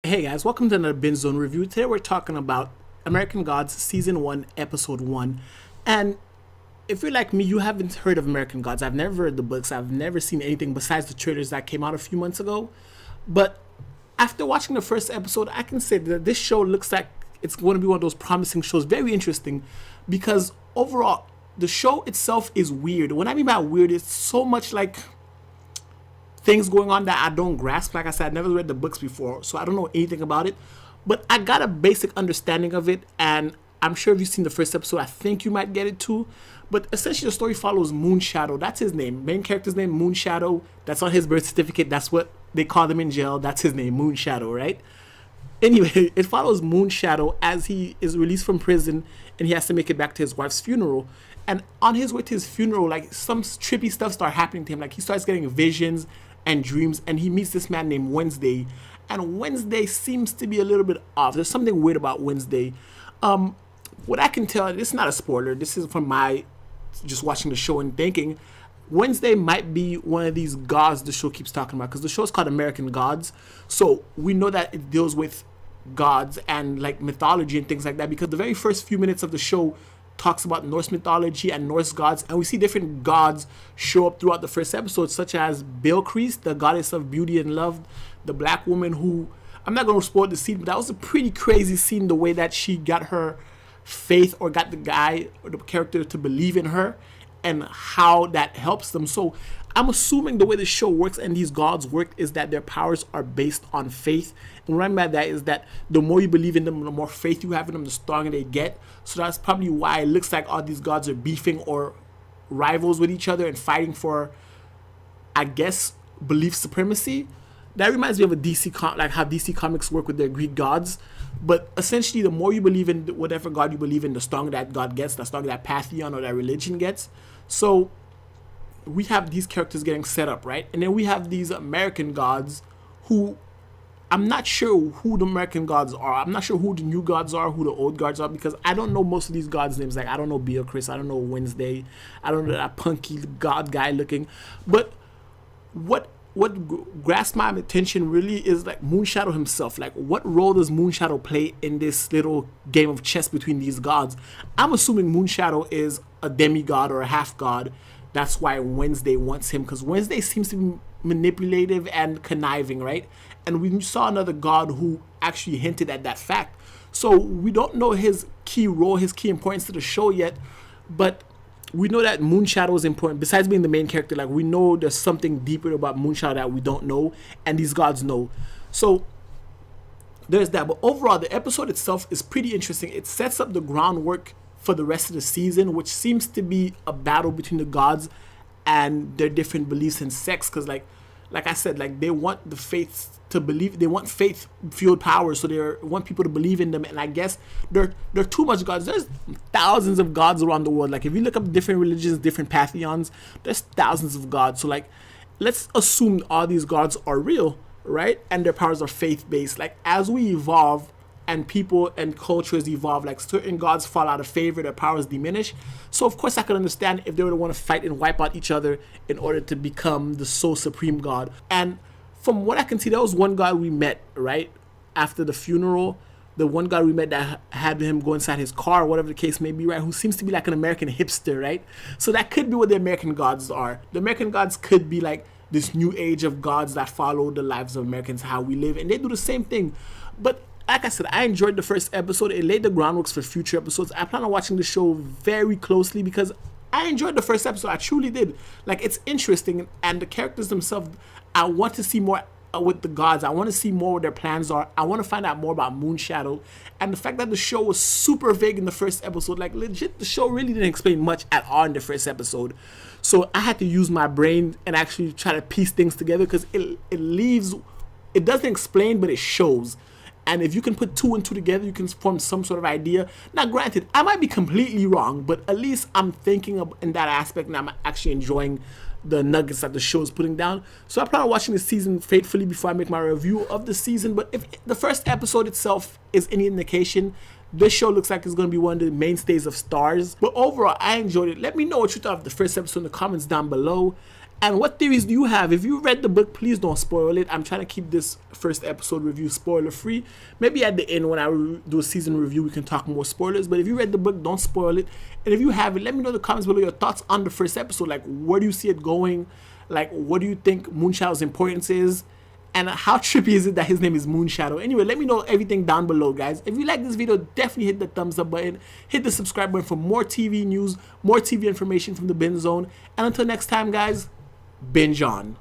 Hey guys, welcome to another Bin Zone review. Today we're talking about American Gods Season 1, Episode 1. And if you're like me, you haven't heard of American Gods. I've never read the books. I've never seen anything besides the trailers that came out a few months ago. But after watching the first episode, I can say that this show looks like it's going to be one of those promising shows. Very interesting because overall, the show itself is weird. What I mean by weird, it's so much like things going on that I don't grasp. Like I said, I've never read the books before, so I don't know anything about it. But I got a basic understanding of it, and I'm sure if you've seen the first episode, I think you might get it too. But essentially, the story follows Moonshadow. That's his name. Main character's name, Moonshadow. That's on his birth certificate. That's what they call him in jail. That's his name, Moonshadow, right? Anyway, it follows Moonshadow as he is released from prison and he has to make it back to his wife's funeral. And on his way to his funeral, like some trippy stuff starts happening to him. Like he starts getting visions and dreams, and he meets this man named Wednesday. And Wednesday seems to be a little bit off. There's something weird about Wednesday. What I can tell, this is not a spoiler. This is from my just watching the show and thinking. Wednesday might be one of these gods the show keeps talking about, because the show is called American Gods. So we know that it deals with gods and like mythology and things like that, because the very first few minutes of the show talks about Norse mythology and Norse gods, and we see different gods show up throughout the first episode, such as Balkreis, the goddess of beauty and love, the black woman who, I'm not going to spoil the scene, but that was a pretty crazy scene, the way that she got her faith, or got the guy or the character to believe in her, and how that helps them. So I'm assuming the way the show works and these gods work is that their powers are based on faith. And what I mean by that is that the more you believe in them, the more faith you have in them, the stronger they get. So that's probably why it looks like all these gods are beefing or rivals with each other and fighting for, I guess, belief supremacy. That reminds me of a like how DC Comics work with their Greek gods. But essentially, the more you believe in whatever god you believe in, the stronger that god gets, the stronger that pantheon or that religion gets. So we have these characters getting set up, right? And then we have these American gods who, I'm not sure who the American gods are. I'm not sure who the new gods are, who the old gods are, because I don't know most of these gods' names. Like, I don't know Balkreis, I don't know Wednesday, I don't know that punky god guy looking. But what grasped my attention really is like Moonshadow himself. Like, what role does Moonshadow play in this little game of chess between these gods? I'm assuming Moonshadow is a demigod or a half god. That's why Wednesday wants him, because Wednesday seems to be manipulative and conniving, right? And we saw another god who actually hinted at that fact. So we don't know his key role, his key importance to the show yet, but we know that Moonshadow is important. Besides being the main character, like, we know there's something deeper about Moonshadow that we don't know, and these gods know. So there's that. But overall, the episode itself is pretty interesting. It sets up the groundwork for the rest of the season, which seems to be a battle between the gods and their different beliefs and sects. Because like I said, like, they want the faith to believe, they want faith fueled power, so they want people to believe in them. And I guess there are too much gods. There's thousands of gods around the world. Like, if you look up different religions, different pantheons, there's thousands of gods. So like, let's assume all these gods are real, right? And their powers are faith based. Like, as we evolve and people and cultures evolve, like, certain gods fall out of favor, their powers diminish. So of course I could understand if they were to want to fight and wipe out each other in order to become the sole supreme god. And from what I can see, there was one god we met, right, after the funeral. The one god we met that had him go inside his car, whatever the case may be, right, who seems to be like an American hipster, right? So that could be what the American gods are. The American gods could be like this new age of gods that follow the lives of Americans, how we live, and they do the same thing. But like I said, I enjoyed the first episode. It laid the groundwork for future episodes. I plan on watching the show very closely because I enjoyed the first episode. I truly did. Like, it's interesting, and the characters themselves, I want to see more with the gods. I want to see more what their plans are. I want to find out more about Moonshadow. And the fact that the show was super vague in the first episode, like, legit, the show really didn't explain much at all in the first episode. So I had to use my brain and actually try to piece things together, because it doesn't explain, but it shows. And if you can put two and two together, you can form some sort of idea. Now, granted, I might be completely wrong, but at least I'm thinking of in that aspect, and I'm actually enjoying the nuggets that the show is putting down. So I plan on watching the season faithfully before I make my review of the season. But if the first episode itself is any indication, this show looks like it's going to be one of the mainstays of Starz. But overall, I enjoyed it. Let me know what you thought of the first episode in the comments down below. And what theories do you have? If you read the book, please don't spoil it. I'm trying to keep this first episode review spoiler free. Maybe at the end when I do a season review, we can talk more spoilers. But if you read the book, don't spoil it. And if you haven't, let me know in the comments below your thoughts on the first episode. Like, where do you see it going? Like, what do you think Moonshadow's importance is? And how trippy is it that his name is Moonshadow? Anyway, let me know everything down below, guys. If you like this video, definitely hit the thumbs up button. Hit the subscribe button for more TV news, more TV information from the Binge Zone. And until next time, guys, binge on.